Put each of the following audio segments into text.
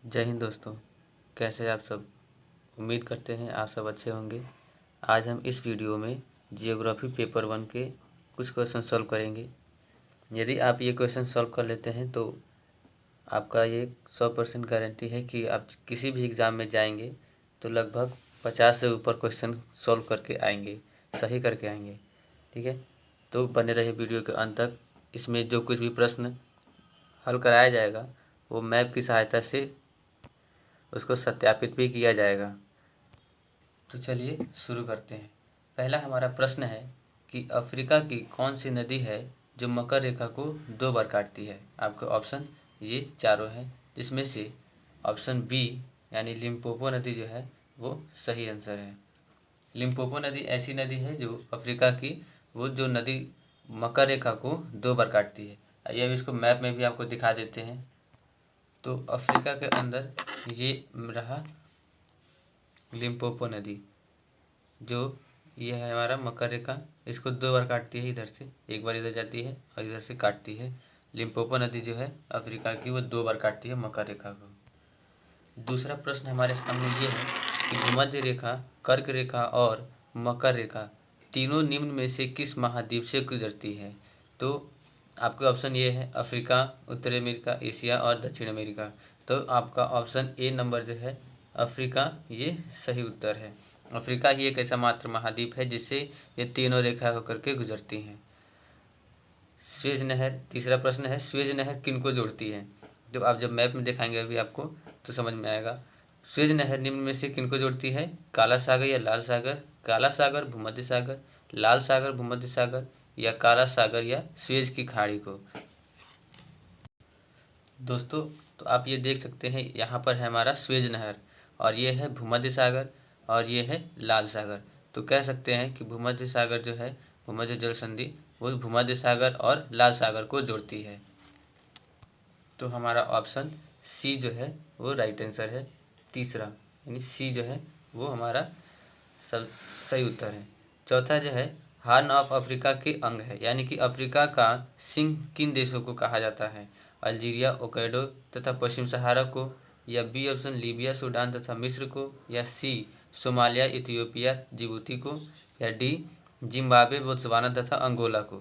जय हिंद दोस्तों। कैसे आप सब? उम्मीद करते हैं आप सब अच्छे होंगे। आज हम इस वीडियो में जियोग्राफी पेपर 1 के कुछ क्वेश्चन सॉल्व करेंगे। यदि आप ये क्वेश्चन सॉल्व कर लेते हैं तो आपका ये 100% गारंटी है कि आप किसी भी एग्ज़ाम में जाएंगे तो लगभग 50 से ऊपर क्वेश्चन सॉल्व करके आएंगे, सही करके आएंगे। ठीक है, तो बने रहे वीडियो के अंत तक। इसमें जो कुछ भी प्रश्न हल कराया जाएगा वो मैप की सहायता से उसको सत्यापित भी किया जाएगा। तो चलिए शुरू करते हैं। पहला हमारा प्रश्न है कि अफ्रीका की कौन सी नदी है जो मकर रेखा को 2 बार काटती है। आपके ऑप्शन ये चारों हैं, जिसमें से ऑप्शन बी यानी लिम्पोपो नदी जो है वो सही आंसर है। लिम्पोपो नदी ऐसी नदी है जो अफ्रीका की वो जो नदी मकर रेखा को 2 बार काटती है। आइए अब इसको मैप में भी आपको दिखा देते हैं। तो अफ्रीका के अंदर ये रहा लिम्पोपो नदी, जो ये है हमारा मकर रेखा, इसको 2 बार काटती है। इधर से एक बार इधर जाती है और इधर से काटती है। लिम्पोपो नदी जो है अफ्रीका की वो 2 बार काटती है मकर रेखा को। दूसरा प्रश्न हमारे सामने ये है कि भूमध्य रेखा, कर्क रेखा और मकर रेखा तीनों निम्न में से किस महाद्वीप से गुजरती है। तो आपके ऑप्शन ये है अफ्रीका, उत्तरी अमेरिका, एशिया और दक्षिण अमेरिका। तो आपका ऑप्शन ए नंबर जो है अफ्रीका, ये सही उत्तर है। अफ्रीका ही एक ऐसा मात्र महाद्वीप है जिससे ये तीनों रेखा होकर के गुजरती हैं। स्वेज नहर, तीसरा प्रश्न है स्वेज नहर किनको जोड़ती है। तो आप जब मैप में दिखाएंगे अभी आपको तो समझ में आएगा। स्वेज नहर निम्न में से किनको जोड़ती है, काला सागर या लाल सागर, काला सागर भूमध्य सागर, लाल सागर भूमध्य सागर या काला सागर या स्वेज की खाड़ी को। दोस्तों तो आप ये देख सकते हैं यहाँ पर है हमारा स्वेज नहर और ये है भूमध्य सागर और ये है लाल सागर। तो कह सकते हैं कि भूमध्य सागर जो है, भूमध्य जल संधि, वो भूमध्य सागर और लाल सागर को जोड़ती है। तो हमारा ऑप्शन सी जो है वो राइट आंसर है, तीसरा यानी सी जो है वो हमारा सब सही उत्तर है। चौथा जो है हार्न ऑफ अफ्रीका के अंग है, यानी कि अफ्रीका का सिंह किन देशों को कहा जाता है, अल्जीरिया, ओकेडो तथा पश्चिम सहारा को, या बी ऑप्शन लीबिया, सूडान तथा मिस्र को, या सी सोमालिया, इथियोपिया, जिबूती को, या डी जिम्बाब्वे, बोत्सवाना तथा अंगोला को।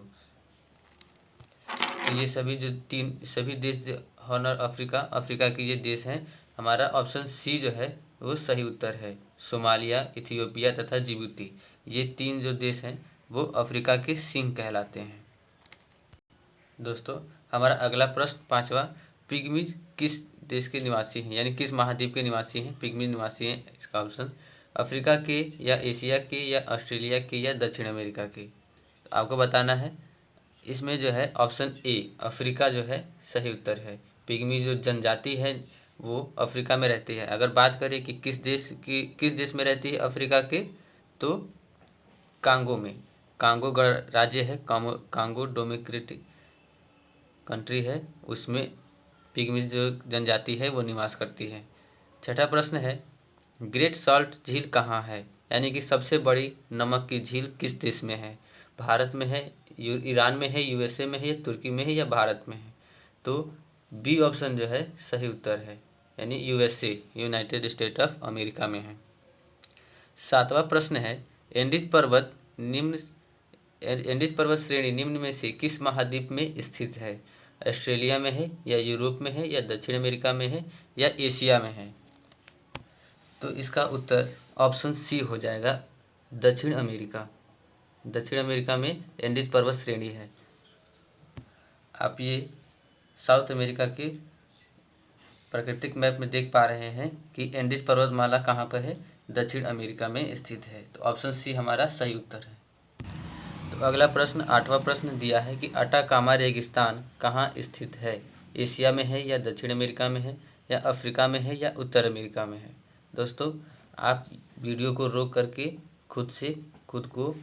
तो ये सभी देश जो हॉर्न ऑफ अफ्रीका, अफ्रीका के ये देश हैं। हमारा ऑप्शन सी जो है वो सही उत्तर है, सोमालिया, इथियोपिया तथा जिबूती। ये 3 जो देश हैं वो अफ्रीका के सिंह कहलाते हैं। दोस्तों हमारा अगला प्रश्न पांचवा, पिग्मीज किस देश के निवासी हैं, यानी किस महाद्वीप के निवासी हैं। पिग्मी निवासी हैं, इसका ऑप्शन अफ्रीका के या एशिया के या ऑस्ट्रेलिया के या दक्षिण अमेरिका के। आपको बताना है। इसमें जो है ऑप्शन ए अफ्रीका जो है सही उत्तर है। पिग्मी जो जनजाति है वो अफ्रीका में रहती है। अगर बात करें कि किस देश में रहती है अफ्रीका के, तो कांगो में, कांगो राज्य है, कांगो डेमोक्रेटिक कंट्री है, उसमें पिग्मी जो जनजाति है वो निवास करती है। छठा प्रश्न है ग्रेट सॉल्ट झील कहाँ है, यानी कि सबसे बड़ी नमक की झील किस देश में है। भारत में है, ईरान में है, यूएसए में है, या तुर्की में है, या भारत में है। तो बी ऑप्शन जो है सही उत्तर है, यानी USA, United state of America में है। सातवां प्रश्न है एंडीज पर्वत श्रेणी निम्न में से किस महाद्वीप में स्थित है। ऑस्ट्रेलिया में है, या यूरोप में है, या दक्षिण अमेरिका में है, या एशिया में है। तो इसका उत्तर ऑप्शन सी हो जाएगा, दक्षिण अमेरिका। दक्षिण अमेरिका में एंडीज पर्वत श्रेणी है। आप ये साउथ अमेरिका के प्राकृतिक मैप में देख पा रहे हैं कि एंडीज पर्वतमाला कहाँ पर है, दक्षिण अमेरिका में स्थित है। तो ऑप्शन सी हमारा सही उत्तर है। तो अगला प्रश्न, आठवां प्रश्न दिया है कि अटाकामा रेगिस्तान कहाँ स्थित है। एशिया में है, या दक्षिण अमेरिका में है, या अफ्रीका में है, या उत्तर अमेरिका में है। दोस्तों आप वीडियो को रोक करके खुद को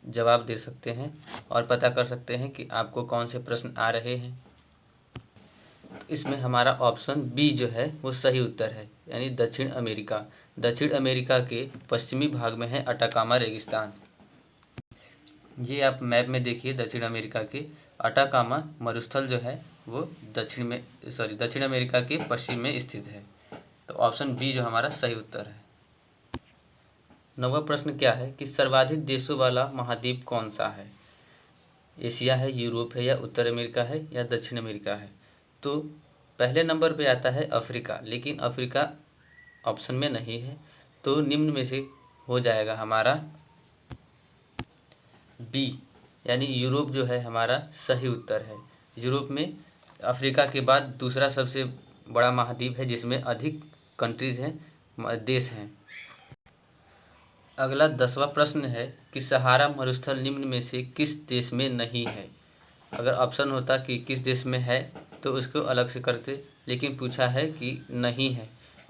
जवाब दे सकते हैं और पता कर सकते हैं कि आपको कौन से प्रश्न आ रहे हैं। तो इसमें हमारा ऑप्शन बी जो है वो सही उत्तर है, यानी दक्षिण अमेरिका। दक्षिण अमेरिका के पश्चिमी भाग में है अटाकामा रेगिस्तान। ये आप मैप में देखिए, दक्षिण अमेरिका के अटाकामा मरुस्थल जो है वो दक्षिण अमेरिका के पश्चिम में स्थित है। तो ऑप्शन बी जो हमारा सही उत्तर है। 9वां प्रश्न क्या है कि सर्वाधिक देशों वाला महाद्वीप कौन सा है? एशिया है, यूरोप है, या उत्तर अमेरिका है, या दक्षिण अमेरिका है? तो पहले नंबर पे आता है अफ्रीका, लेकिन अफ्रीका ऑप्शन में नहीं है, तो निम्न में से हो जाएगा हमारा बी, यानी यूरोप जो है हमारा सही उत्तर है। यूरोप में अफ्रीका के बाद दूसरा सबसे बड़ा महाद्वीप है जिसमें अधिक कंट्रीज हैं, देश हैं। अगला 10वां प्रश्न है कि सहारा मरुस्थल निम्न में से किस देश में नहीं है? अगर ऑप्शन होता कि किस देश में है तो उसको अलग से करते, लेकिन पूछा है कि नहीं है।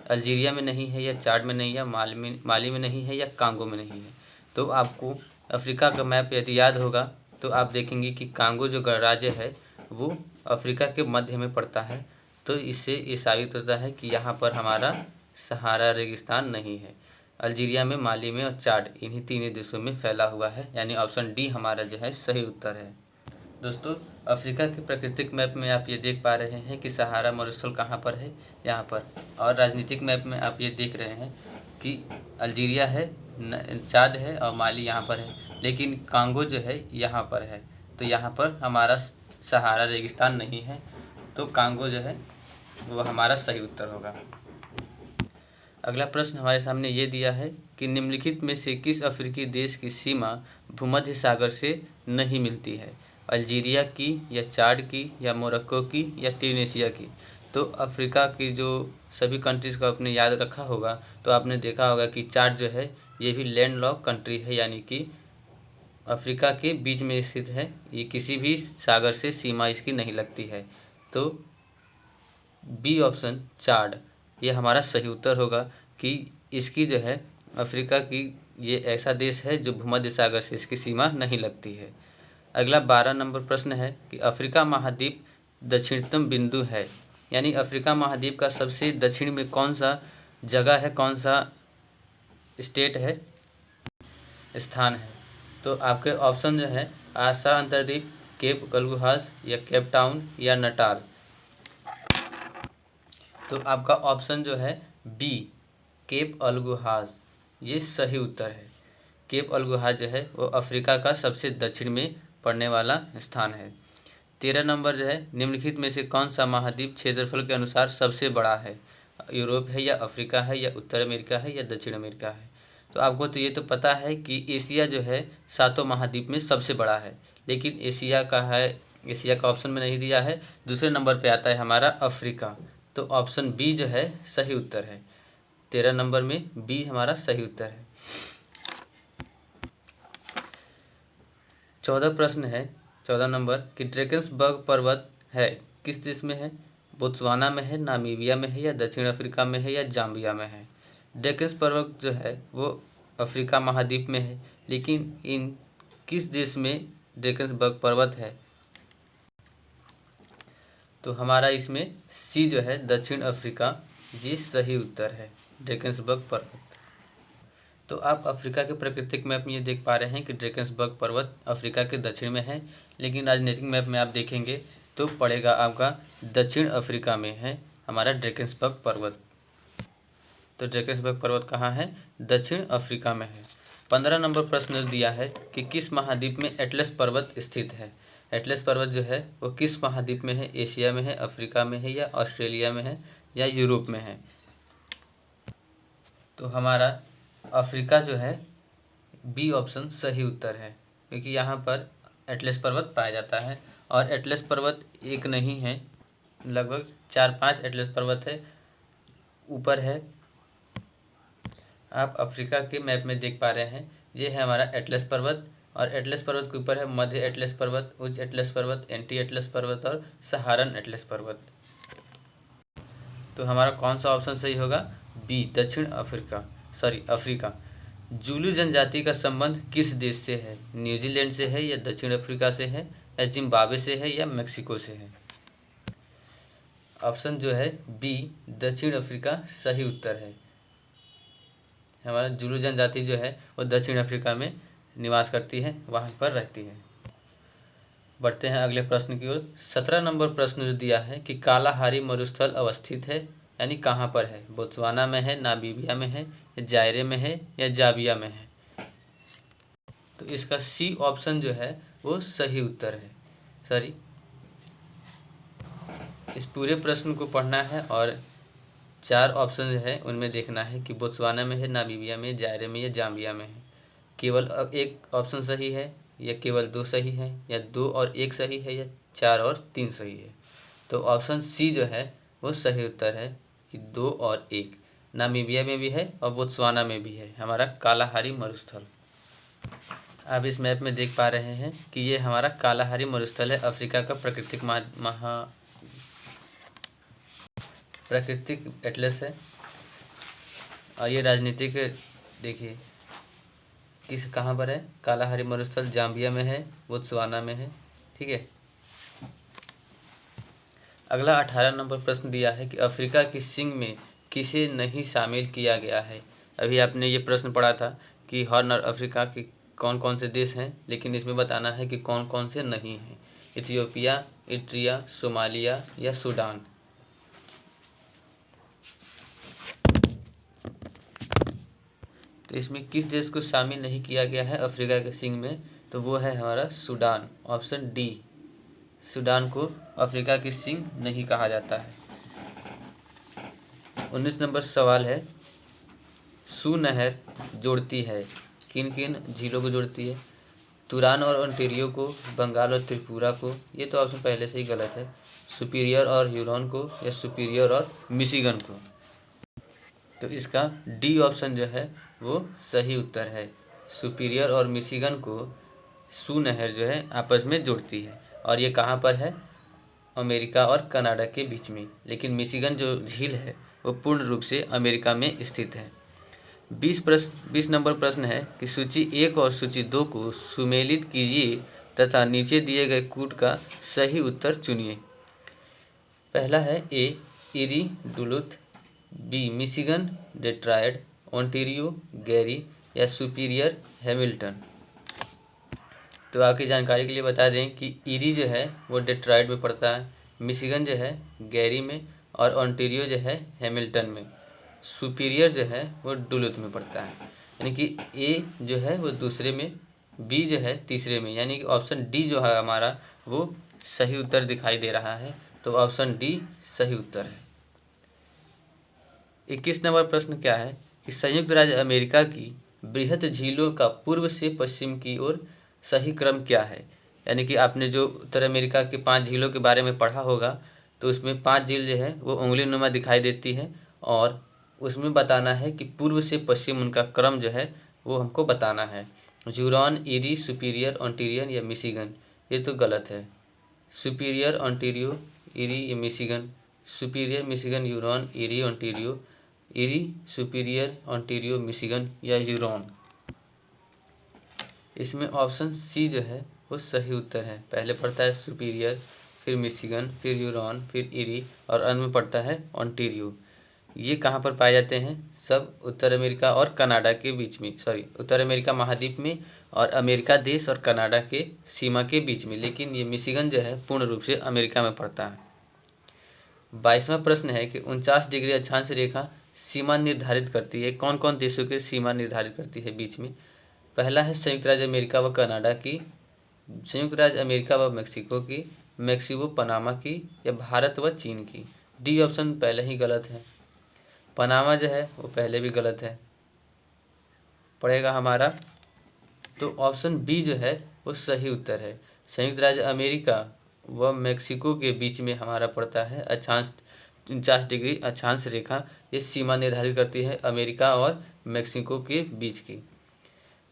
अल्जीरिया में नहीं है, या चाड में नहीं है, या माली में नहीं है, या कांगो में नहीं है। तो आपको अफ्रीका का मैप यदि याद होगा तो आप देखेंगे कि कांगो जो गणराज्य है वो अफ्रीका के मध्य में पड़ता है। तो इससे ये साबित होता है कि यहाँ पर हमारा सहारा रेगिस्तान नहीं है। अल्जीरिया में, माली में और चाड, इन्हीं तीनों देशों में फैला हुआ है, यानी ऑप्शन डी हमारा जो है सही उत्तर है। दोस्तों, अफ्रीका के प्राकृतिक मैप में आप ये देख पा रहे हैं कि सहारा मरुस्थल कहाँ पर है, यहाँ पर। और राजनीतिक मैप में आप ये देख रहे हैं कि अल्जीरिया है, चाद है और माली यहाँ पर है, लेकिन कांगो जो है यहाँ पर है। तो यहाँ पर हमारा सहारा रेगिस्तान नहीं है, तो कांगो जो है वो हमारा सही उत्तर होगा। अगला प्रश्न हमारे सामने ये दिया है कि निम्नलिखित में से किस अफ्रीकी देश की सीमा भूमध्य सागर से नहीं मिलती है? अल्जीरिया की, या चाड की, या मोरक्को की, या ट्यूनीशिया की? तो अफ्रीका की जो सभी कंट्रीज़ को आपने याद रखा होगा तो आपने देखा होगा कि चाड जो है ये भी लैंड लॉक कंट्री है, यानी कि अफ्रीका के बीच में स्थित है। ये किसी भी सागर से सीमा इसकी नहीं लगती है। तो बी ऑप्शन चाड ये हमारा सही उत्तर होगा कि इसकी जो है अफ्रीका की ये ऐसा देश है जो भूमध्य सागर से इसकी सीमा नहीं लगती है। अगला 12 नंबर प्रश्न है कि अफ्रीका महाद्वीप दक्षिणतम बिंदु है, यानी अफ्रीका महाद्वीप का सबसे दक्षिण में कौन सा जगह है, कौन सा स्टेट है, स्थान है? तो आपके ऑप्शन जो है आशा अंतरद्वीप, केप कलगुहास, या केप टाउन, या नटाल? तो आपका ऑप्शन जो है बी, केप अलगुहास, ये सही उत्तर है। केप अलगुहास जो है वो अफ्रीका का सबसे दक्षिण में पड़ने वाला स्थान है। 13 नंबर जो है निम्नलिखित में से कौन सा महाद्वीप क्षेत्रफल के अनुसार सबसे बड़ा है? यूरोप है, या अफ्रीका है, या उत्तर अमेरिका है, या दक्षिण अमेरिका है? तो आपको तो ये तो पता है कि एशिया जो है 7 महाद्वीप में सबसे बड़ा है, लेकिन एशिया का ऑप्शन में नहीं दिया है। दूसरे नंबर पे आता है हमारा अफ्रीका। तो ऑप्शन बी जो है सही उत्तर है। 13 नंबर में बी हमारा सही उत्तर है। 14 प्रश्न है, 14 नंबर कि ड्रैकेंसबर्ग पर्वत है किस देश में है? बोत्सवाना में है, नामीबिया में है, या दक्षिण अफ्रीका में है, या जाम्बिया में है? ड्रैकेंस पर्वत जो है वो अफ्रीका महाद्वीप में है, लेकिन इन किस देश में ड्रैकेंसबर्ग पर्वत है? तो हमारा इसमें सी जो है दक्षिण अफ्रीका, ये सही उत्तर है, ड्रैकेंसबर्ग पर्वत। तो आप अफ्रीका के प्राकृतिक मैप में ये देख पा रहे हैं कि ड्रैकेंसबर्ग पर्वत अफ्रीका के दक्षिण में है, लेकिन राजनीतिक मैप में आप देखेंगे तो पड़ेगा आपका दक्षिण अफ्रीका में है हमारा ड्रैकेंसबर्ग पर्वत। तो ड्रैकेंसबर्ग पर्वत कहाँ है? दक्षिण अफ्रीका में है। 15 नंबर प्रश्न दिया है कि किस महाद्वीप में एटलस पर्वत स्थित है? एटलस पर्वत जो है वो किस महाद्वीप में है? एशिया में है, अफ्रीका में है, या ऑस्ट्रेलिया में है, या यूरोप में है? तो हमारा अफ्रीका जो है बी ऑप्शन सही उत्तर है, क्योंकि यहाँ पर एटलस पर्वत पाया जाता है। और एटलस पर्वत एक नहीं है, लगभग 4-5 एटलस पर्वत है, ऊपर है। आप अफ्रीका के मैप में देख पा रहे हैं, ये है हमारा एटलस पर्वत, और एटलस पर्वत के ऊपर है मध्य एटलस पर्वत, उच्च एटलस पर्वत, एंटी एटलस पर्वत और सहारन एटलस पर्वत। तो हमारा कौन सा ऑप्शन सही होगा? बी, दक्षिण अफ्रीका। जूलू जनजाति का संबंध किस देश से है? न्यूजीलैंड से है, या दक्षिण अफ्रीका से है, या जिम्बाब्वे से है, या मेक्सिको से है? ऑप्शन जो है बी, दक्षिण अफ्रीका सही उत्तर है। हमारा जूलू जनजाति जो है वो दक्षिण अफ्रीका में निवास करती है, वहाँ पर रहती है। बढ़ते हैं अगले प्रश्न की ओर। 17 नंबर प्रश्न जो दिया है कि कालाहारी मरुस्थल अवस्थित है, यानी कहाँ पर है? बोत्सवाना में है, नामीबिया में है, या जायरे में है, या जाम्बिया में है? तो इसका सी ऑप्शन जो है वो सही उत्तर है। सॉरी, इस पूरे प्रश्न को पढ़ना है और 4 ऑप्शन जो है उनमें देखना है कि बोत्सवाना में है, नामीबिया में, जायरे में, या जाम्बिया में है। केवल एक ऑप्शन सही है, या केवल 2 सही है, या 2 और 1 सही है, या 4 और 3 सही है? तो ऑप्शन सी जो है वो सही उत्तर है कि 2 और 1। नामीबिया में भी है और बोत्सवाना में भी है हमारा कालाहारी मरुस्थल। आप इस मैप में देख पा रहे हैं कि ये हमारा कालाहारी मरुस्थल है, अफ्रीका का प्राकृतिक एटलस है। और ये राजनीतिक, देखिए किस कहाँ पर है? कालाहारी मरुस्थल जाम्बिया में है, बोत्सवाना में है। ठीक है। अगला 18 नंबर प्रश्न दिया है कि अफ्रीका की सिंह में किसे नहीं शामिल किया गया है? अभी आपने ये प्रश्न पढ़ा था कि हॉर्न ऑफ अफ्रीका के कौन कौन से देश हैं, लेकिन इसमें बताना है कि कौन कौन से नहीं हैं। इथियोपिया, इरिट्रिया, सोमालिया, या सूडान? तो इसमें किस देश को शामिल नहीं किया गया है अफ्रीका के सिंह में? तो वो है हमारा सूडान, ऑप्शन डी। सूडान को अफ्रीका की सिंह नहीं कहा जाता है। 19 नंबर सवाल है, सू नहर जोड़ती है किन किन झीलों को जोड़ती है? तुरान और ओंटारियो को, बंगाल और त्रिपुरा को? ये तो ऑप्शन पहले से ही गलत है। सुपीरियर और ह्यूरॉन को, या सुपीरियर और मिशिगन को? तो इसका डी ऑप्शन जो है वो सही उत्तर है। सुपीरियर और मिशिगन को सू नहर जो है आपस में जोड़ती है, और ये कहाँ पर है? अमेरिका और कनाडा के बीच में। लेकिन मिशिगन जो झील है वो पूर्ण रूप से अमेरिका में स्थित है। 20 नंबर प्रश्न है कि सूची 1 और सूची 2 को सुमेलित कीजिए तथा नीचे दिए गए कूट का सही उत्तर चुनिए। पहला है A Erie Duluth, B Michigan Detroit, Ontario Gary, या सुपीरियर हैमिल्टन? तो आपकी जानकारी के लिए बता दें कि इरी जो है वो डेट्रॉयट में पड़ता है, मिशिगन जो है गैरी में, और ओंटारियो जो है हैमिल्टन में। सुपीरियर जो है वो डुलुथ में पड़ता है। यानी कि ए जो है वो दूसरे में, बी जो है तीसरे में, यानी कि ऑप्शन डी जो है हमारा वो सही उत्तर दिखाई दे रहा है। तो ऑप्शन डी सही उत्तर है। 21 नंबर प्रश्न क्या है कि संयुक्त राज्य अमेरिका की बृहत झीलों का पूर्व से पश्चिम की ओर सही क्रम क्या है? यानी कि आपने जो उत्तर अमेरिका के 5 झीलों के बारे में पढ़ा होगा, तो उसमें 5 झील जो है वो उंगली नुमा दिखाई देती है, और उसमें बताना है कि पूर्व से पश्चिम उनका क्रम जो है वो हमको बताना है। ह्यूरॉन, इरी, सुपीरियर, ओंटारियो, या मिशिगन? ये तो गलत है। सुपीरियर, ओंटारियो, इरी, या Michigan? Superior, Michigan, Huron, eri, Ontario, eri, superior, Ontario, Michigan, या ह्यूरॉन? इसमें ऑप्शन सी जो है वो सही उत्तर है। पहले पड़ता है सुपीरियर, फिर मिशिगन, फिर ह्यूरॉन, फिर इरी, और अंत में पड़ता है ओंटारियो। ये कहाँ पर पाए जाते हैं? सब उत्तर अमेरिका और कनाडा के बीच में, सॉरी उत्तर अमेरिका महाद्वीप में, और अमेरिका देश और कनाडा के सीमा के बीच में। लेकिन ये मिशिगन जो है पूर्ण रूप से अमेरिका में पड़ता है। 22वां प्रश्न है कि 49 डिग्री अक्षांश रेखा सीमा निर्धारित करती है, कौन कौन देशों की सीमा निर्धारित करती है बीच में? पहला है संयुक्त राज्य अमेरिका व कनाडा की, संयुक्त राज्य अमेरिका व मेक्सिको की, मेक्सिको पनामा की, या भारत व चीन की? डी ऑप्शन पहले ही गलत है। पनामा जो है वो पहले भी गलत है, पड़ेगा हमारा। तो ऑप्शन बी जो है वो सही उत्तर है। संयुक्त राज्य अमेरिका व मेक्सिको के बीच में हमारा पड़ता है अक्षांश 49 डिग्री अक्षांश रेखा। ये सीमा निर्धारित करती है अमेरिका और मेक्सिको के बीच की।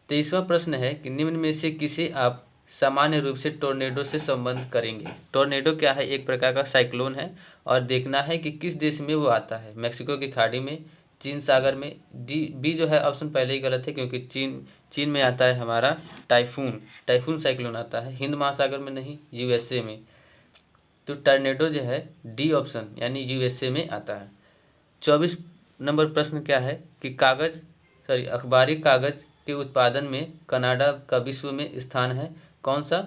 23वां प्रश्न है कि निम्न में से किसे आप सामान्य रूप से टोर्नेडो से संबंध करेंगे? टोर्नेडो क्या है? एक प्रकार का साइक्लोन है, और देखना है कि किस देश में वो आता है। मेक्सिको की खाड़ी में, चीन सागर में? डी बी जो है ऑप्शन पहले ही गलत है, क्योंकि चीन में आता है हमारा टाइफून साइक्लोन आता है। हिंद महासागर में नहीं, यूएसए में। तो टर्नेडो जो है डी ऑप्शन यानी यूएसए में आता है। 24 नंबर प्रश्न क्या है कि अखबारी कागज के उत्पादन में कनाडा का विश्व में स्थान है, कौन सा?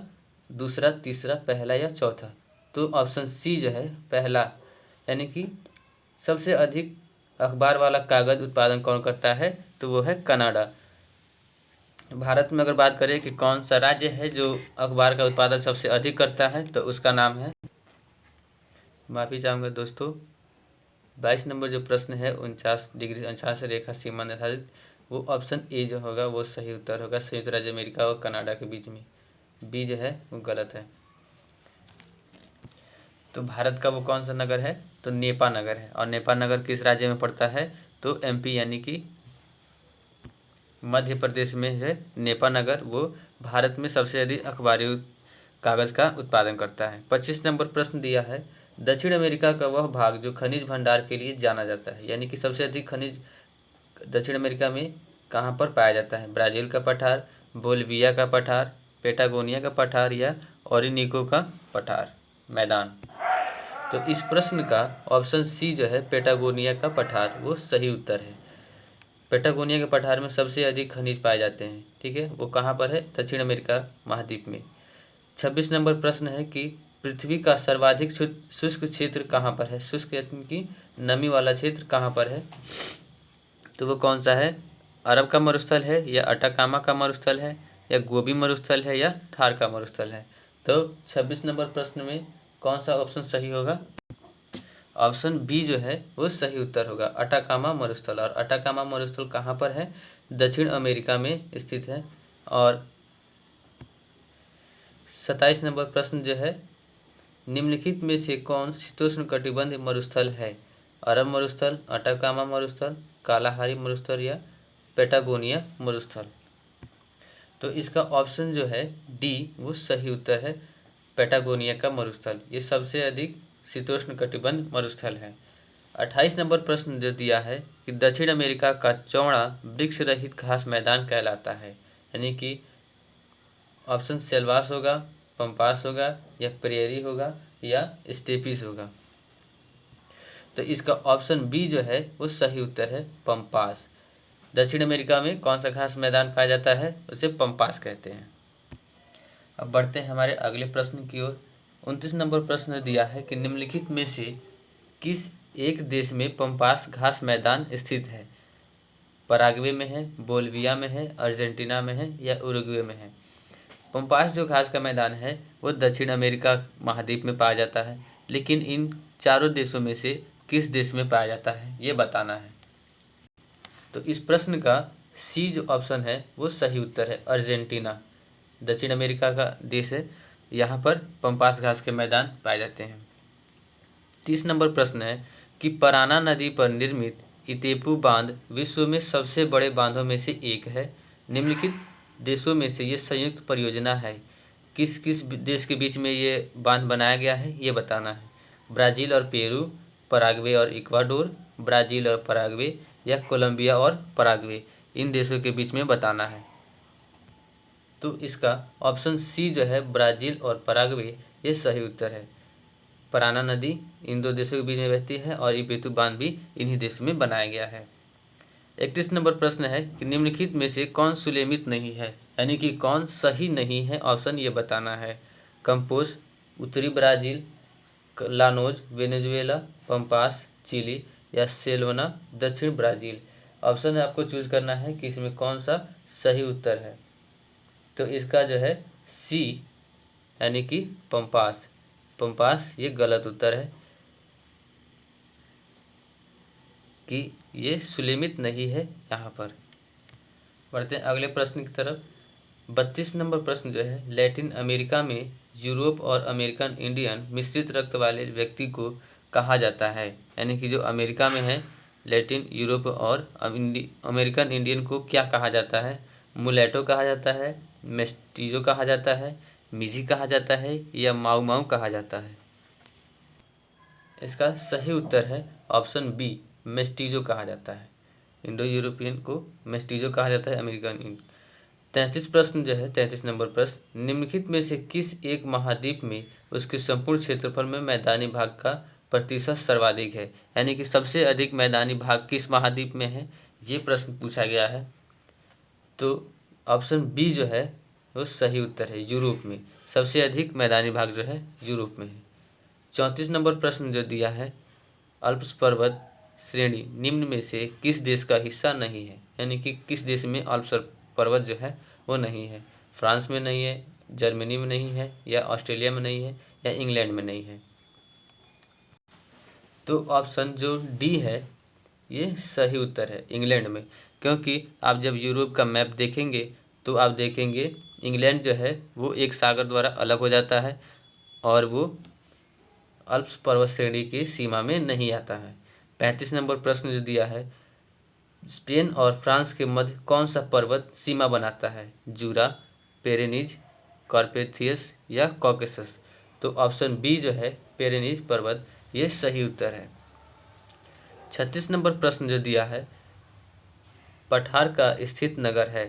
दूसरा, तीसरा, पहला या चौथा? तो ऑप्शन सी जो है पहला, यानी कि सबसे अधिक अखबार वाला कागज़ उत्पादन कौन करता है? तो वो है कनाडा। भारत में अगर बात करें कि कौन सा राज्य है जो अखबार का उत्पादन सबसे अधिक करता है, तो उसका नाम है, माफ़ी चाहूँगा दोस्तों, 22 नंबर जो प्रश्न है 49 डिग्री 49 रेखा सीमा निर्धारित, वो ऑप्शन ए जो होगा वो सही उत्तर होगा, संयुक्त राज्य अमेरिका और कनाडा के बीच में। बी जो है वो गलत है। तो भारत का वो कौन सा नगर है? तो नेपा नगर है। और नेपा नगर किस राज्य में पड़ता है? तो एमपी यानी कि मध्य प्रदेश में है नेपा नगर। वो भारत में सबसे अधिक अखबारी कागज़ का उत्पादन करता है। 25 नंबर प्रश्न दिया है, दक्षिण अमेरिका का वह भाग जो खनिज भंडार के लिए जाना जाता है, यानी कि सबसे अधिक खनिज दक्षिण अमेरिका में कहाँ पर पाया जाता है? ब्राज़ील का पठार, बोलिविया का पठार, पेटागोनिया का पठार या ओरिनिको का पठार मैदान? तो इस प्रश्न का ऑप्शन सी जो है पेटागोनिया का पठार वो सही उत्तर है। पेटागोनिया के पठार में सबसे अधिक खनिज पाए जाते हैं। ठीक है, वो कहाँ पर है? दक्षिण अमेरिका महाद्वीप में। 26 नंबर प्रश्न है कि पृथ्वी का सर्वाधिक शुष्क क्षेत्र कहाँ पर है? शुष्क यानी कि नमी वाला क्षेत्र कहाँ पर है? तो वो कौन सा है? अरब का मरुस्थल है या अटाकामा का मरुस्थल है या गोबी मरुस्थल है या थार का मरुस्थल है? तो 26 नंबर प्रश्न में कौन सा ऑप्शन सही होगा? ऑप्शन बी जो है वो सही उत्तर होगा, अटाकामा मरुस्थल। और अटाकामा मरुस्थल कहाँ पर है? दक्षिण अमेरिका में स्थित है। और 27 नंबर प्रश्न जो है, निम्नलिखित में से कौन शीतोष्ण कटिबंध मरुस्थल है? अरब मरुस्थल, अटाकामा मरुस्थल, कालाहारी मरुस्थल या पेटागोनिया मरुस्थल? तो इसका ऑप्शन जो है डी वो सही उत्तर है, पेटागोनिया का मरुस्थल। ये सबसे अधिक शीतोष्ण कटिबंध मरुस्थल है। 28 नंबर प्रश्न जो दिया है कि दक्षिण अमेरिका का चौड़ा वृक्ष रहित घास मैदान कहलाता है, यानी कि ऑप्शन सेल्वास होगा, पंपास होगा या प्रेयरी होगा या स्टेपीज होगा? तो इसका ऑप्शन बी जो है वो सही उत्तर है, पंपास। दक्षिण अमेरिका में कौन सा घास मैदान पाया जाता है? उसे पंपास कहते हैं। अब बढ़ते हैं हमारे अगले प्रश्न की ओर। 29 नंबर प्रश्न दिया है कि निम्नलिखित में से किस एक देश में पंपास घास मैदान स्थित है? पराग्वे में है, बोलिविया में है, अर्जेंटीना में है या उरुग्वे में है? पंपास जो घास का मैदान है वो दक्षिण अमेरिका महाद्वीप में पाया जाता है, लेकिन इन चारों देशों में से किस देश में पाया जाता है ये बताना है। तो इस प्रश्न का सी जो ऑप्शन है वो सही उत्तर है, अर्जेंटीना। दक्षिण अमेरिका का देश है, यहाँ पर पंपास घास के मैदान पाए जाते हैं। 30 नंबर प्रश्न है कि पराना नदी पर निर्मित इतेपू बांध विश्व में सबसे बड़े बांधों में से एक है। निम्नलिखित देशों में से ये संयुक्त परियोजना है, किस किस देश के बीच में ये बांध बनाया गया है ये बताना है। ब्राज़ील और पेरू, पराग्वे और इक्वाडोर, ब्राज़ील और पराग्वे या कोलंबिया और पराग्वे, इन देशों के बीच में बताना है। तो इसका ऑप्शन सी जो है ब्राज़ील और पराग्वे ये सही उत्तर है। पराना नदी इन दो देशों के बीच में बहती है और इपेतु बांध भी इन्हीं देशों में बनाया गया है। 31 नंबर प्रश्न है कि निम्नलिखित में से कौन सुलेमित नहीं है, यानी कि कौन सही नहीं है, ऑप्शन ये बताना है। कंपोज, उत्तरी Brazil, Llanos Venezuela, Pampas Chile या सेल्वना दक्षिण ब्राज़ील? ऑप्शन आपको चूज करना है कि इसमें कौन सा सही उत्तर है। तो इसका जो है सी यानी कि पंपास, पंपास ये गलत उत्तर है कि ये सुलेमित नहीं है यहाँ पर। बढ़ते हैं अगले प्रश्न की तरफ। 32 नंबर प्रश्न जो है, लैटिन अमेरिका में यूरोप और अमेरिकन इंडियन मिश्रित रक्त वाले व्यक्ति को कहा जाता है, यानी कि जो अमेरिका में है लैटिन यूरोप और अमेरिकन इंडियन को क्या कहा जाता है? मुलेटो कहा जाता है, मेस्टीजो कहा जाता है, मिजी कहा जाता है या माऊ माऊ कहा जाता है? इसका सही उत्तर है ऑप्शन बी, मेस्टीजो कहा जाता है। इंडो यूरोपियन को मेस्टीजो कहा जाता है, अमेरिकन। 33 प्रश्न जो है 33 नंबर प्रश्न, निम्नलिखित में से किस एक महाद्वीप में उसके संपूर्ण क्षेत्रफल में मैदानी भाग का प्रतिशत सर्वाधिक है, यानी कि सबसे अधिक मैदानी भाग किस महाद्वीप में है, ये प्रश्न पूछा गया है। तो ऑप्शन बी जो है वो सही उत्तर है, यूरोप में। सबसे अधिक मैदानी भाग जो है यूरोप में है। 34 नंबर प्रश्न जो दिया है, अल्प्स पर्वत श्रेणी निम्न में से किस देश का हिस्सा नहीं है, यानी कि किस देश में अल्प्स पर्वत जो है वो नहीं है। फ्रांस में नहीं है, जर्मनी में नहीं है, या ऑस्ट्रेलिया में नहीं है, या इंग्लैंड में नहीं है। तो ऑप्शन जो डी है ये सही उत्तर है, इंग्लैंड में। क्योंकि आप जब यूरोप का मैप देखेंगे तो आप देखेंगे इंग्लैंड जो है वो एक सागर द्वारा अलग हो जाता है और वो अल्प्स पर्वत श्रेणी की सीमा में नहीं आता है। 35 नंबर प्रश्न जो दिया है, स्पेन और फ्रांस के मध्य कौन सा पर्वत सीमा बनाता है, जूरा, पेरेनीज, कार्पेथियस या कॉकेसस। तो ऑप्शन बी जो है पेरेनीज पर्वत ये सही उत्तर है। 36 नंबर प्रश्न जो दिया है, पठार का स्थित नगर है,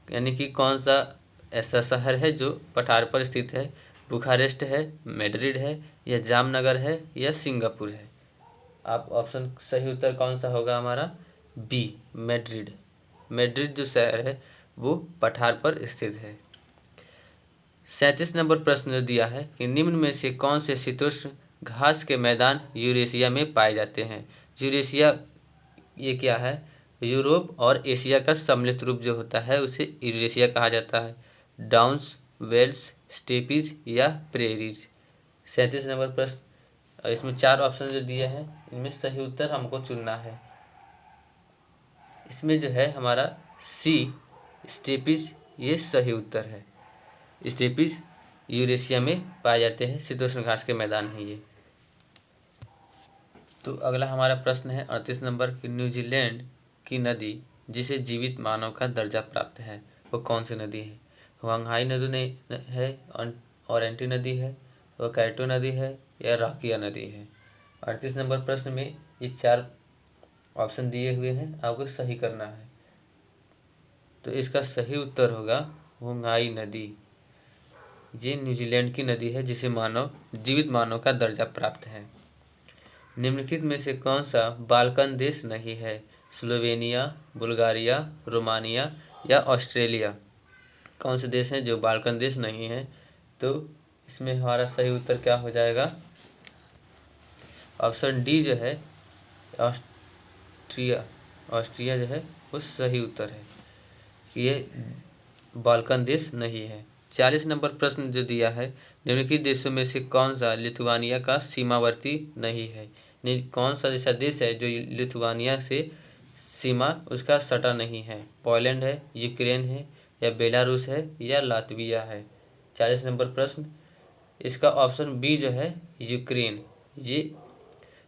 यानी कि कौन सा ऐसा शहर है जो पठार पर स्थित है, बुखारेस्ट है, मैड्रिड है, या जामनगर है, या सिंगापुर है। आप ऑप्शन सही उत्तर कौन सा होगा हमारा, बी मैड्रिड। मैड्रिड जो शहर है वो पठार पर स्थित है। 37 नंबर प्रश्न जो दिया है कि निम्न में से कौन से शीतोष्ण घास के मैदान यूरेशिया में पाए जाते हैं। यूरेशिया ये क्या है, यूरोप और एशिया का सम्मिलित रूप जो होता है उसे यूरेशिया कहा जाता है। डाउन्स, वेल्स, स्टेपीज या प्रेरीज। 37 नंबर प्रश्न, और इसमें 4 ऑप्शन जो दिए हैं इनमें सही उत्तर हमको चुनना है। इसमें जो है हमारा सी स्टेपीज ये सही उत्तर है। स्टेपीज यूरेशिया में पाए जाते हैं, शीतोष्ण घास के मैदान हैं ये। तो अगला हमारा प्रश्न है 38 नंबर कि न्यूजीलैंड की नदी जिसे जीवित मानव का दर्जा प्राप्त है वो कौन सी नदी है। हुआंगहाई नदी है, ओरेंटी नदी है, वकाटो नदी है, या राकिया नदी है। 38 नंबर प्रश्न में ये 4 ऑप्शन दिए हुए हैं, आपको सही करना है। तो इसका सही उत्तर होगा हुआंगहाई नदी। ये न्यूजीलैंड की नदी है जिसे जीवित मानव का दर्जा प्राप्त है। निम्नलिखित में से कौन सा बाल्कन देश नहीं है, स्लोवेनिया, बुल्गारिया, रोमानिया या ऑस्ट्रेलिया। कौन से देश हैं जो बाल्कन देश नहीं है। तो इसमें हमारा सही उत्तर क्या हो जाएगा, ऑप्शन डी जो है ऑस्ट्रिया। ऑस्ट्रिया जो है वो सही उत्तर है, ये बाल्कन देश नहीं है। 40 नंबर प्रश्न जो दिया है, निम्नलिखित देशों में से कौन सा लिथुआनिया का सीमावर्ती नहीं है। कौन सा ऐसा देश है जो लिथुआनिया से सीमा उसका सटा नहीं है। पोलैंड है, यूक्रेन है, या बेलारूस है, या लातविया है। 40 नंबर प्रश्न, इसका ऑप्शन बी जो है यूक्रेन, ये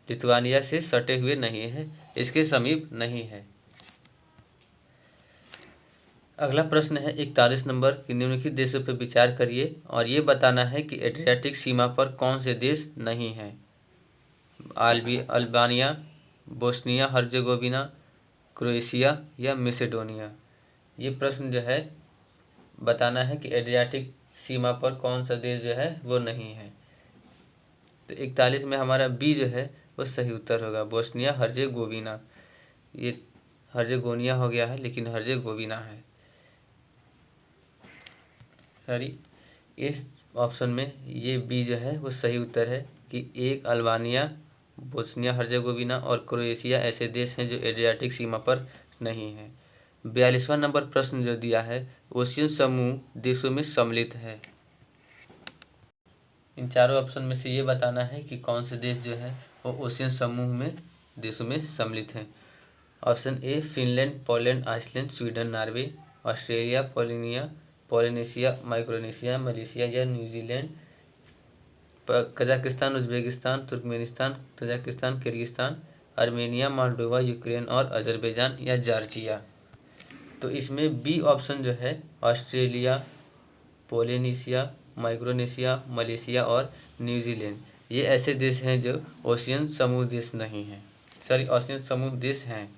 लिथुआनिया से सटे हुए नहीं है, इसके समीप नहीं है। अगला प्रश्न है 41 नंबर कि निम्नलिखित देशों पर विचार करिए और ये बताना है कि एड्रियाटिक सीमा पर कौन से देश नहीं हैं। अल्बानिया, बोस्निया हर्जेगोविना, क्रोएशिया या मैसेडोनिया। ये प्रश्न जो है बताना है कि एड्रियाटिक सीमा पर कौन सा देश जो है वो नहीं है। तो 41 में हमारा बी जो है वो सही उत्तर होगा, बोस्निया हर्जेगोविना। ये हर्जेगोनिया हो गया है लेकिन हर्जेगोविना है। सॉरी, इस ऑप्शन में ये बी जो है वो सही उत्तर है कि एक अल्बानिया, बोस्निया हर्जेगोविना और क्रोएशिया ऐसे देश हैं जो एड्रियाटिक सीमा पर नहीं हैं। 42वां नंबर प्रश्न जो दिया है, ओशियन समूह देशों में सम्मिलित है। इन चारों ऑप्शन में से ये बताना है कि कौन से देश जो है वो ओशियन समूह में देशों में सम्मिलित हैं। Option A Finland, Poland, Iceland, Sweden, Norway, Australia, Polynesia, Micronesia, Malaysia या New Zealand, Kazakhstan, Uzbekistan, Turkmenistan, Tajikistan, Kyrgyzstan, Armenia, Moldova, Ukraine और अजरबैजान या जॉर्जिया। तो इसमें बी ऑप्शन जो है ऑस्ट्रेलिया, पोलिनेशिया, माइक्रोनेशिया, मलेशिया और न्यूजीलैंड, ये ऐसे देश हैं जो ओशियन समूह देश नहीं हैं। सॉरी, ओशियन समूह देश हैं।